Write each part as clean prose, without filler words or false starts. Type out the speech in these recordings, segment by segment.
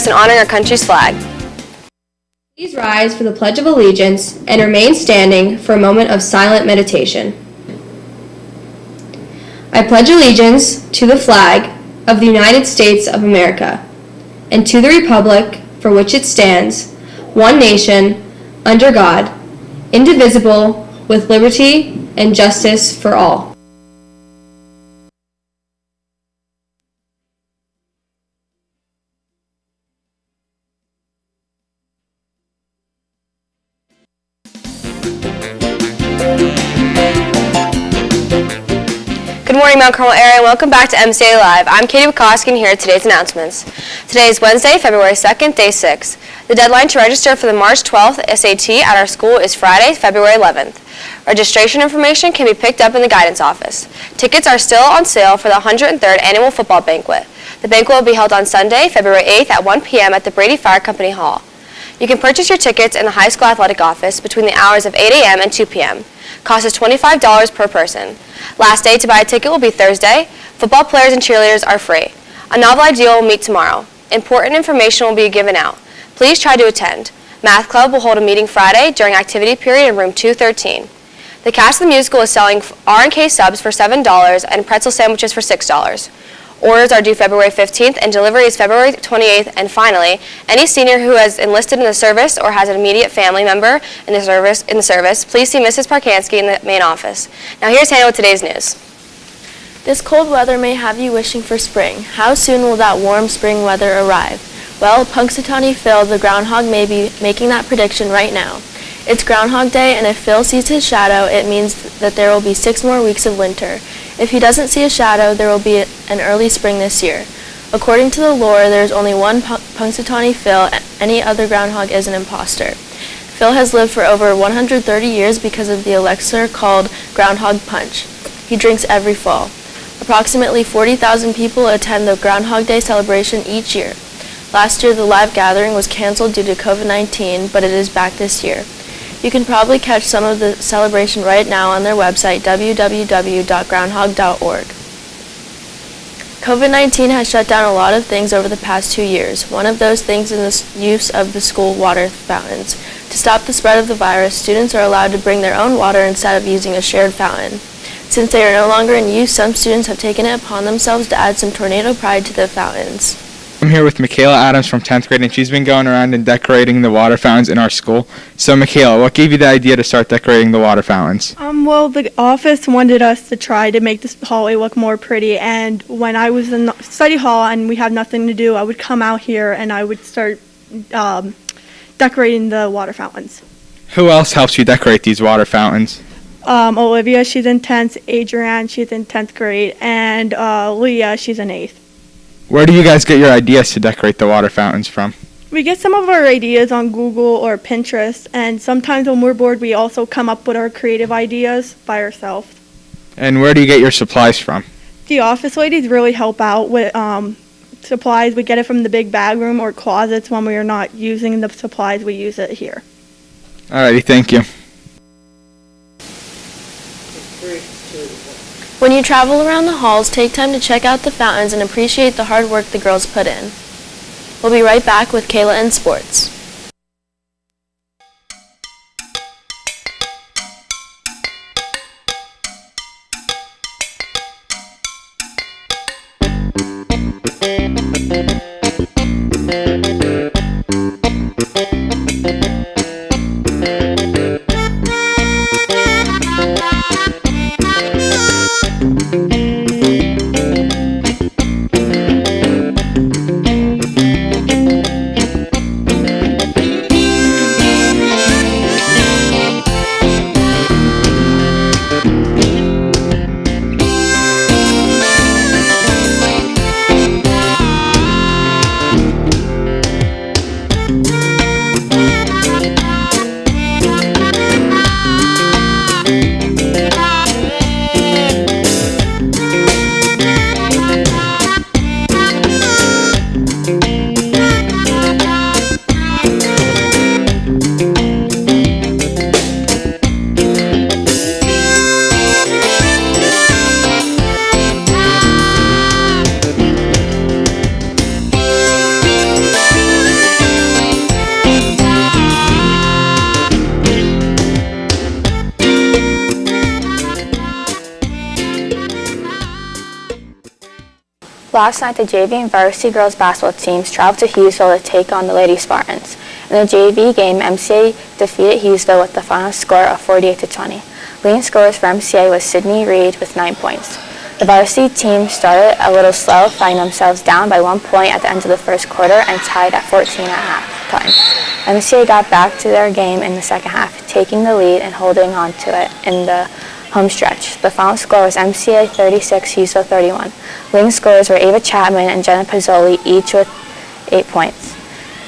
and honoring our country's flag. Please rise for the Pledge of Allegiance and remain standing for a moment of silent meditation. I pledge allegiance to the flag of the United States of America and to the republic for which it stands, one nation, under God, indivisible, with liberty and justice for all. Good morning, Mount Carmel area, and welcome back to MCA Live. I'm Katie Bukowski, and here are today's announcements. Today is Wednesday, February 2nd, day 6. The deadline to register for the March 12th SAT at our school is Friday, February 11th. Registration information can be picked up in the guidance office. Tickets are still on sale for the 103rd Annual Football Banquet. The banquet will be held on Sunday, February 8th at 1 p.m. at the Brady Fire Company Hall. You can purchase your tickets in the high school athletic office between the hours of 8 a.m. and 2 p.m. Cost is $25 per person. Last day to buy a ticket will be Thursday. Football players and cheerleaders are free. A novel idea will meet tomorrow. Important information will be given out. Please try to attend. Math Club will hold a meeting Friday during activity period in room 213. The cast of the musical is selling R&K subs for $7 and pretzel sandwiches for $6. Orders are due February 15th and delivery is February 28th. And finally, any senior who has enlisted in the service or has an immediate family member in the service, please see Mrs. Parkansky in the main office. Now here's Hannah with today's news. This cold weather may have you wishing for spring. How soon will that warm spring weather arrive? Well, Punxsutawney Phil, the groundhog, may be making that prediction right now. It's Groundhog Day, and if Phil sees his shadow, it means that there will be 6 more weeks of winter. If he doesn't see a shadow, there will be an early spring this year. According to the lore, there is only one Punxsutawney Phil. Any other groundhog is an imposter. Phil has lived for over 130 years because of the elixir called Groundhog Punch. He drinks every fall. Approximately 40,000 people attend the Groundhog Day celebration each year. Last year, the live gathering was canceled due to COVID-19, but it is back this year. You can probably catch some of the celebration right now on their website, www.groundhog.org. COVID-19 has shut down a lot of things over the past 2 years. One of those things is the use of the school water fountains. To stop the spread of the virus, students are allowed to bring their own water instead of using a shared fountain. Since they are no longer in use, some students have taken it upon themselves to add some tornado pride to the fountains. I'm here with Michaela Adams from 10th grade, and she's been going around and decorating the water fountains in our school. So, Michaela, what gave you the idea to start decorating the water fountains? Well, the office wanted us to try to make this hallway look more pretty, and when I was in the study hall and we had nothing to do, I would come out here and I would start decorating the water fountains. Who else helps you decorate these water fountains? Olivia, she's in 10th, Adrienne, she's in 10th grade, and Leah, she's in 8th. Where do you guys get your ideas to decorate the water fountains from? We get some of our ideas on Google or Pinterest, and sometimes when we're bored, we also come up with our creative ideas by ourselves. And where do you get your supplies from? The office ladies really help out with supplies. We get it from the big bag room or closets. When we are not using the supplies, we use it here. Alrighty, thank you. When you travel around the halls, take time to check out the fountains and appreciate the hard work the girls put in. We'll be right back with Kayla in sports. Last night, the JV and varsity girls basketball teams traveled to Hughesville to take on the Lady Spartans. In the JV game, MCA defeated Hughesville with the final score of 48-20. Leading scorers for MCA was Sydney Reed with 9 points. The varsity team started a little slow, finding themselves down by 1 point at the end of the first quarter and tied at 14 at halftime. MCA got back to their game in the second half, taking the lead and holding on to it in the home stretch. The final score was MCA 36, Hughesville 31. Leading scorers were Ava Chapman and Jenna Pizzoli, each with 8 points.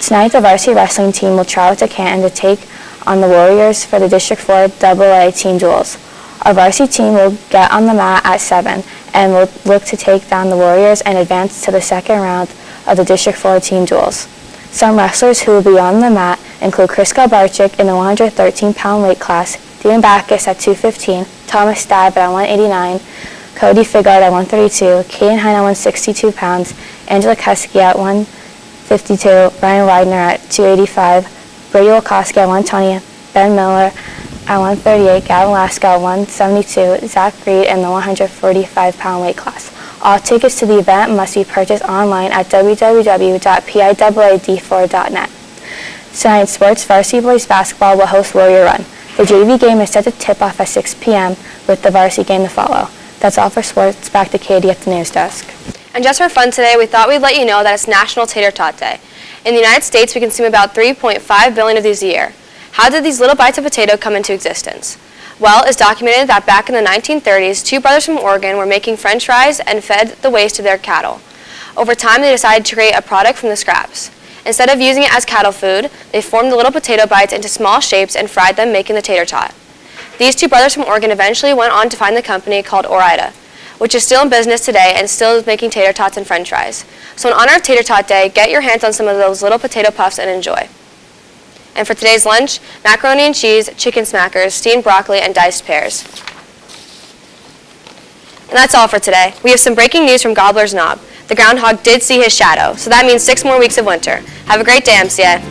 Tonight, the varsity wrestling team will travel to Canton to take on the Warriors for the District 4 AA team duels. Our varsity team will get on the mat at 7 and will look to take down the Warriors and advance to the second round of the District 4 team duels. Some wrestlers who will be on the mat include Chris Galbarczyk in the 113-pound weight class, Dean Backus at 215, Thomas Stab at 189, Cody Figard at 132, Kaden Hine at 162 pounds, Angela Kuski at 152, Brian Widener at 285, Brady Wilkowski at 120, Ben Miller at 138, Gavin Laska at 172, Zach Reed in the 145-pound weight class. All tickets to the event must be purchased online at www.piaad4.net. Tonight, sports varsity boys basketball will host Warrior Run. The JV game is set to tip off at 6 p.m. with the varsity game to follow. That's all for sports. Back to Katie at the news desk. And just for fun today, we thought we'd let you know that it's National Tater Tot Day. In the United States, we consume about 3.5 billion of these a year. How did these little bites of potato come into existence? Well, it's documented that back in the 1930s, two brothers from Oregon were making French fries and fed the waste to their cattle. Over time, they decided to create a product from the scraps. Instead of using it as cattle food, they formed the little potato bites into small shapes and fried them, making the tater tot. These two brothers from Oregon eventually went on to find the company called Ore-Ida, which is still in business today and still is making tater tots and French fries. So in honor of Tater Tot Day, get your hands on some of those little potato puffs and enjoy. And for today's lunch, macaroni and cheese, chicken smackers, steamed broccoli, and diced pears. And that's all for today. We have some breaking news from Gobbler's Knob. The groundhog did see his shadow, so that means 6 more weeks of winter. Have a great day, MCA.